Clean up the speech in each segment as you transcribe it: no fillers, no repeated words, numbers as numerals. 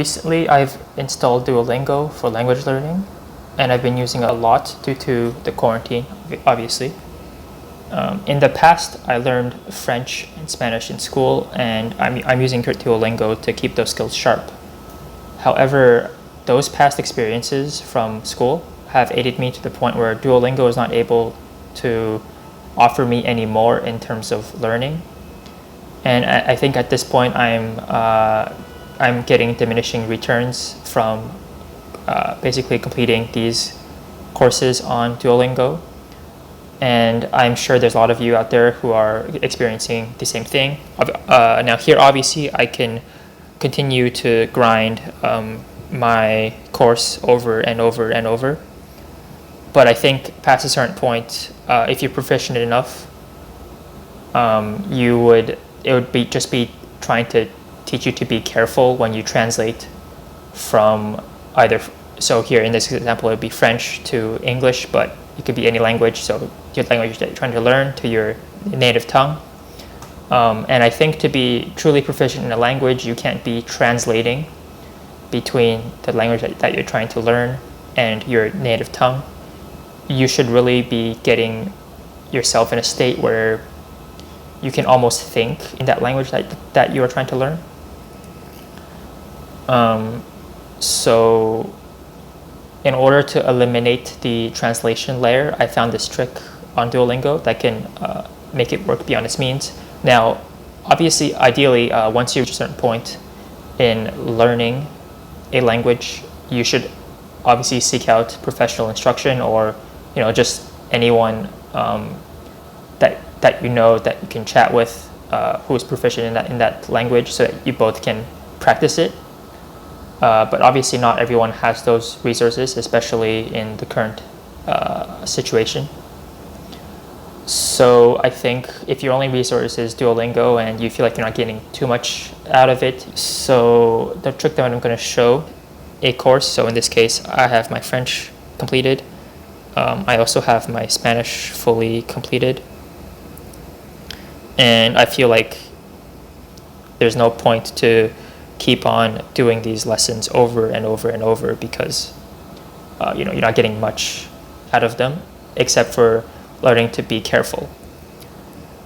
Recently, I've installed Duolingo for language learning, and I've been using it a lot due to the quarantine, obviously. In the past, I learned French and Spanish in school, and I'm using Duolingo to keep those skills sharp. However, those past experiences from school have aided me to the point where Duolingo is not able to offer me any more in terms of learning. And I think at this point I'm getting diminishing returns from basically completing these courses on Duolingo. And I'm sure there's a lot of you out there who are experiencing the same thing. Now here, obviously, I can continue to grind my course over and over and over. But I think past a certain point, if you're proficient enough, it would be trying to teach you to be careful when you translate from either. So here in this example, it would be French to English, but it could be any language. So your language that you're trying to learn to your native tongue. And I think to be truly proficient in a language, you can't be translating between the language that you're trying to learn and your native tongue. You should really be getting yourself in a state where you can almost think in that language that you are trying to learn. So in order to eliminate the translation layer, I found this trick on Duolingo that can make it work beyond its means. Now, obviously, ideally, once you reach a certain point in learning a language, you should obviously seek out professional instruction, or just anyone that that you can chat with who is proficient in that language, so that you both can practice it. But obviously not everyone has those resources, especially in the current situation. So I think if your only resource is Duolingo and you feel like you're not getting too much out of it, so the trick that I'm going to show a course. So in this case, I have my French completed. I also have my Spanish fully completed. And I feel like there's no point to keep on doing these lessons over and over and over, because you're not getting much out of them except for learning to be careful.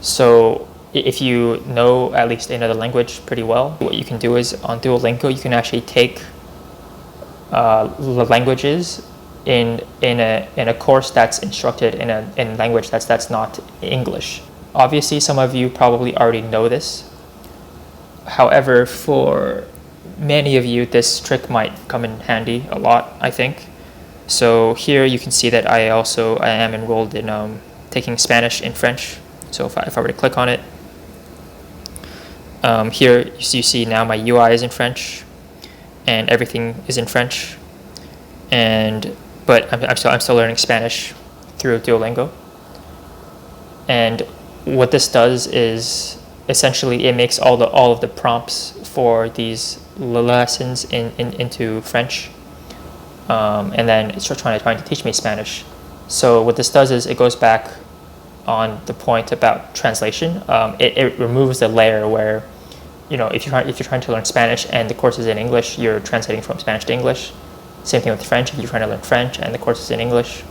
So if you know at least another language pretty well, what you can do is on Duolingo you can actually take languages in a course that's instructed in a language that's not English. Obviously, some of you probably already know this. However, for many of you, this trick might come in handy a lot, I think. So here you can see that I am enrolled in taking Spanish and French. So if I were to click on it, here you see now my UI is in French, and everything is in French. But I'm still learning Spanish through Duolingo. And what this does is essentially it makes all of the prompts for these lessons into French, and then it's trying to teach me Spanish. So what this does is it goes back on the point about translation. It removes the layer where, if you're trying to learn Spanish and the course is in English, you're translating from Spanish to English. Same thing with French. If you're trying to learn French and the course is in English,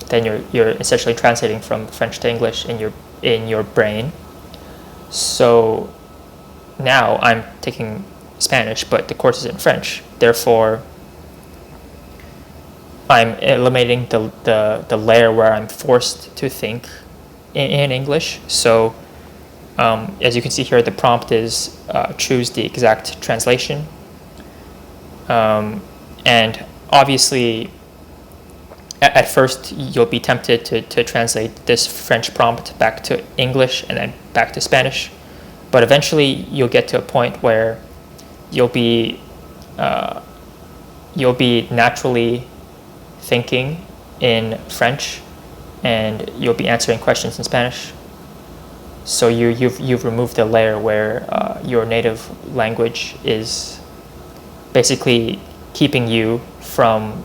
then you're essentially translating from French to English in your brain. So now I'm taking Spanish, but the course is in French. Therefore, I'm eliminating the layer where I'm forced to think in English. So as you can see here, the prompt is choose the exact translation. And obviously, at first, you'll be tempted to translate this French prompt back to English and then back to Spanish. But eventually, you'll get to a point where you'll be naturally thinking in French, and you'll be answering questions in Spanish. So you've removed the layer where your native language is basically keeping you from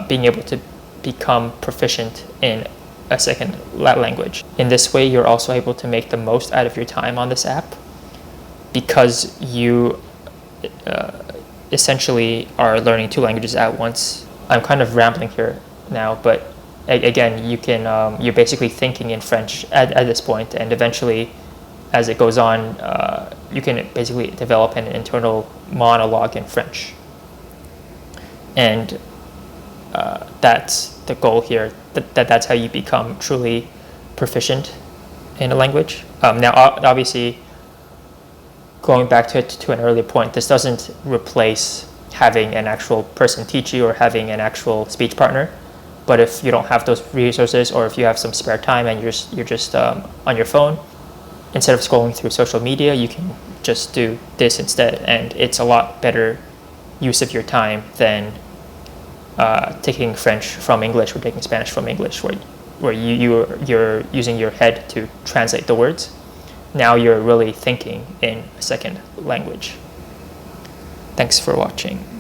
being able to become proficient in a second language. In this way, you're also able to make the most out of your time on this app, because essentially are learning two languages at once. I'm kind of rambling here now, but again, you're basically thinking in French at this point, and eventually, as it goes on, you can basically develop an internal monologue in French. And that's the goal here. That's how you become truly proficient in a language. Now, obviously, going back to an earlier point, this doesn't replace having an actual person teach you or having an actual speech partner. But if you don't have those resources, or if you have some spare time and you're just on your phone, instead of scrolling through social media, you can just do this instead, and it's a lot better use of your time than taking French from English or taking Spanish from English, where you're using your head to translate the words. Now you're really thinking in a second language. Thanks for watching.